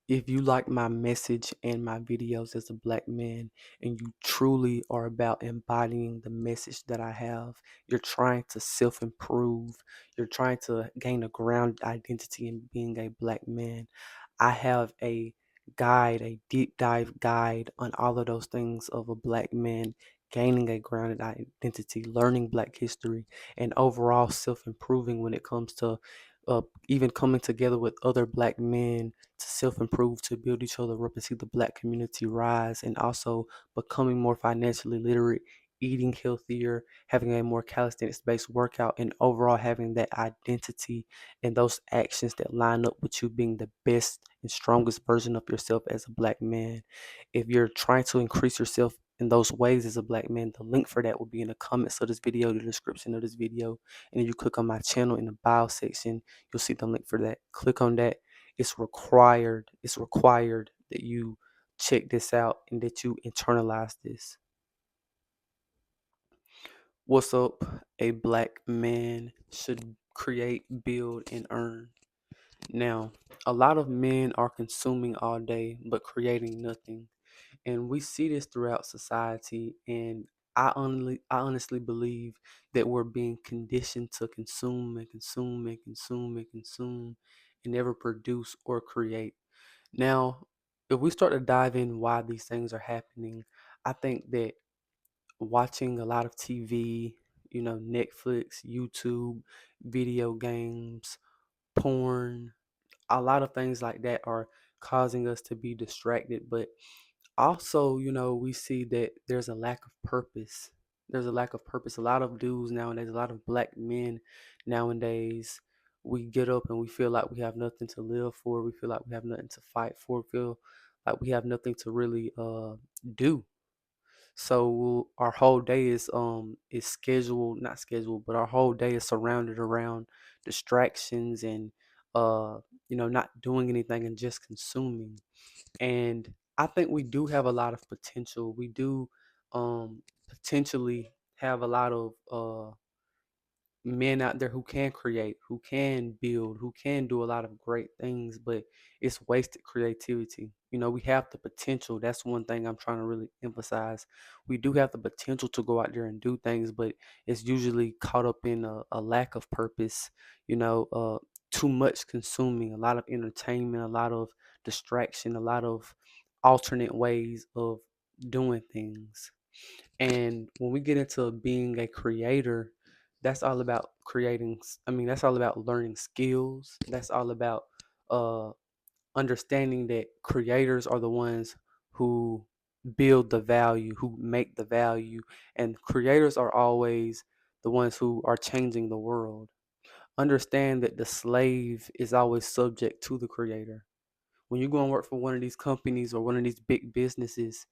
If you like my message and my videos as a black man, and you truly are about embodying the message that I have, you're trying to self improve, you're trying to gain a grounded identity in being a black man, I have a guide, a deep dive guide on all of those things of a black man gaining a grounded identity, learning black history, and overall self improving when it comes to even coming together with other black men to self improve, to build each other up and see the black community rise, and also becoming more financially literate, eating healthier, having a more calisthenics based workout, and overall having that identity and those actions that line up with you being the best and strongest version of yourself as a black man. If you're trying to increase yourself in those ways as a black man, the link for that will be in the comments of this video, the description of this video. And if you click on my channel in the bio section, you'll see the link for that. Click on that. It's required that you check this out and that you internalize this. What's up? A black man should create, build, and earn. Now, a lot of men are consuming all day but creating nothing. And we see this throughout society, and I honestly believe that we're being conditioned to consume and consume and consume and consume and never produce or create. Now, if we start to dive in why these things are happening, I think that watching a lot of TV, Netflix, YouTube, video games, porn, a lot of things like that are causing us to be distracted. But also, we see that there's a lack of purpose. There's a lack of purpose. A lot of dudes nowadays, a lot of black men nowadays, we get up and we feel like we have nothing to live for. We feel like we have nothing to fight for. We feel like we have nothing to really do. So our whole day is scheduled, not scheduled, but our whole day is surrounded around distractions and not doing anything and just consuming. And I think we do have a lot of potential. We do potentially have a lot of men out there who can create, who can build, who can do a lot of great things, but it's wasted creativity. We have the potential. That's one thing I'm trying to really emphasize. We do have the potential to go out there and do things, but it's usually caught up in a lack of purpose, too much consuming, a lot of entertainment, a lot of distraction, a lot of alternate ways of doing things. And when we get into being a creator, that's all about creating. I mean, that's all about learning skills. That's all about uh, understanding that creators are the ones who build the value, who make the value, and creators are always the ones who are changing the world. Understand that the slave is always subject to the creator. When you go and work for one of these companies or one of these big businesses,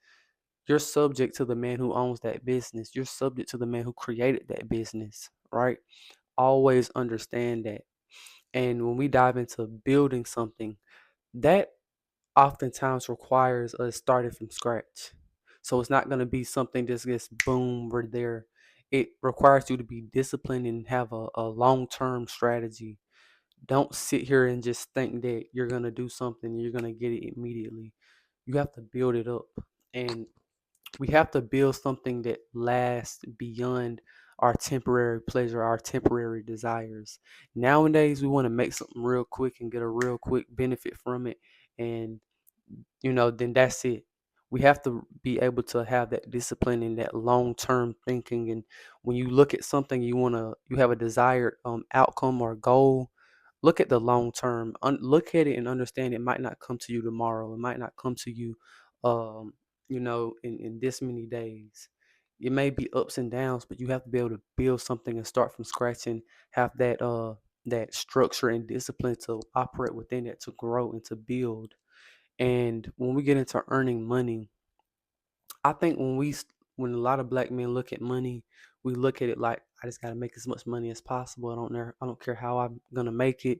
you're subject to the man who owns that business. You're subject to the man who created that business, right? Always understand that. And when we dive into building something, that oftentimes requires us starting from scratch. So it's not going to be something that just boom, we're there. It requires you to be disciplined and have a long term strategy. Don't sit here and just think that you're going to do something and you're going to get it immediately. You have to build it up. And we have to build something that lasts beyond our temporary pleasure, our temporary desires. Nowadays, we want to make something real quick and get a real quick benefit from it. And, then that's it. We have to be able to have that discipline and that long term thinking. And when you look at something, you have a desired outcome or goal. Look at the long term. Look at it and understand it might not come to you tomorrow. It might not come to you, um, in this many days. It may be ups and downs, but you have to be able to build something and start from scratch and have that structure and discipline to operate within it, to grow and to build. And when we get into earning money, I think when a lot of black men look at money, we look at it like I just got to make as much money as possible. I don't care how I'm gonna make it,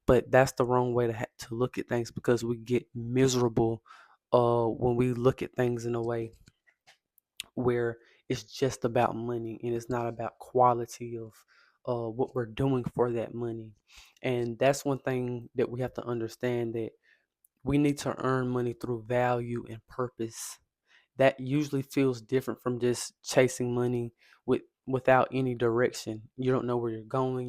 but that's the wrong way to look at things, because we get miserable when we look at things in a way where it's just about money and it's not about quality of what we're doing for that money. And that's one thing that we have to understand, that We need to earn money through value and purpose. That usually feels different from just chasing money without any direction. You don't know where you're going.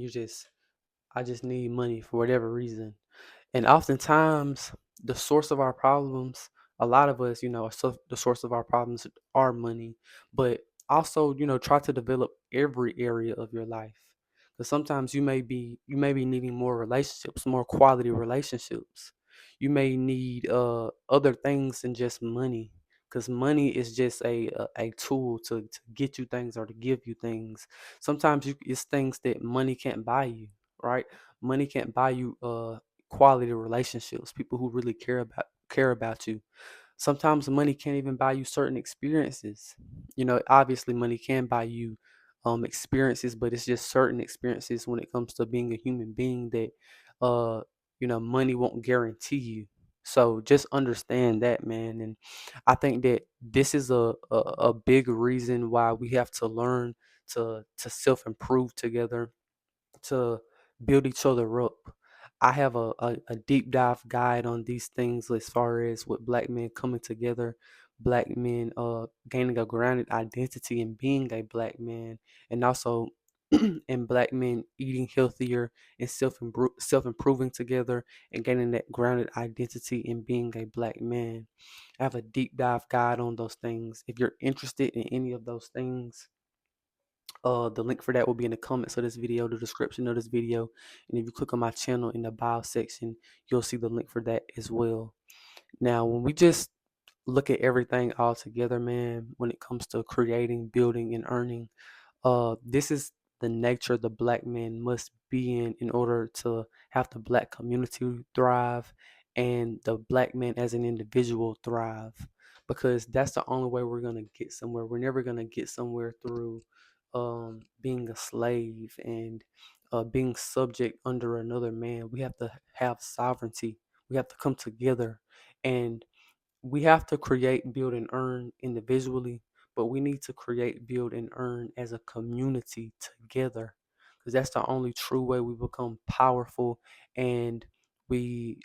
I just need money for whatever reason. And oftentimes, the source of our problems, a lot of us, the source of our problems are money. But also, try to develop every area of your life. Because sometimes you may be needing more relationships, more quality relationships. You may need other things than just money. Because money is just a tool to get you things or to give you things. Sometimes it's things that money can't buy you, right? Money can't buy you quality relationships, people who really care about you. Sometimes money can't even buy you certain experiences. Obviously money can buy you experiences, but it's just certain experiences when it comes to being a human being that uh money won't guarantee you. So just understand that, man. And I think that this is a big reason why we have to learn to self improve together, to build each other up. I have a deep dive guide on these things as far as with black men coming together, black men gaining a grounded identity and being a black man, and also and black men eating healthier and self improving together and gaining that grounded identity and being a black man. I have a deep dive guide on those things. If you're interested in any of those things, the link for that will be in the comments of this video, the description of this video. And if you click on my channel in the bio section, you'll see the link for that as well. Now, when we just look at everything all together, man, when it comes to creating, building, and earning, this is the nature the black man must be in order to have the black community thrive and the black man as an individual thrive. Because that's the only way we're gonna get somewhere. We're never gonna get somewhere through being a slave and being subject under another man. We have to have sovereignty. We have to come together, and we have to create, build, and earn individually, but we need to create, build, and earn as a community together, because that's the only true way we become powerful and we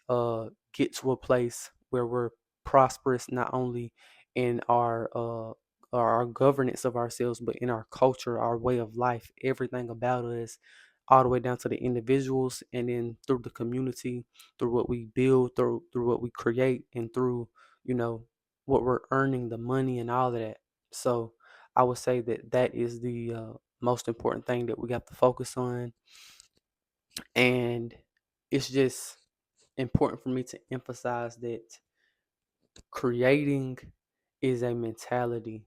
get to a place where we're prosperous, not only in our governance of ourselves, but in our culture, our way of life, everything about us, all the way down to the individuals, and then through the community, through what we build, through what we create, and through you know what we're earning, the money and all of that. So I would say that that is the most important thing that we have to focus on. And it's just important for me to emphasize that creating is a mentality.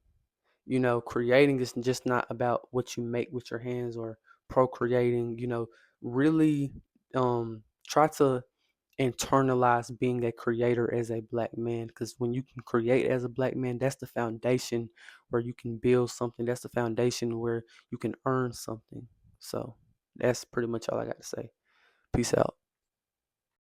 Creating is just not about what you make with your hands or procreating. Really try to internalize being a creator as a black man, because when you can create as a black man, that's the foundation where you can build something. That's the foundation where you can earn something. So that's pretty much all I got to say. Peace out.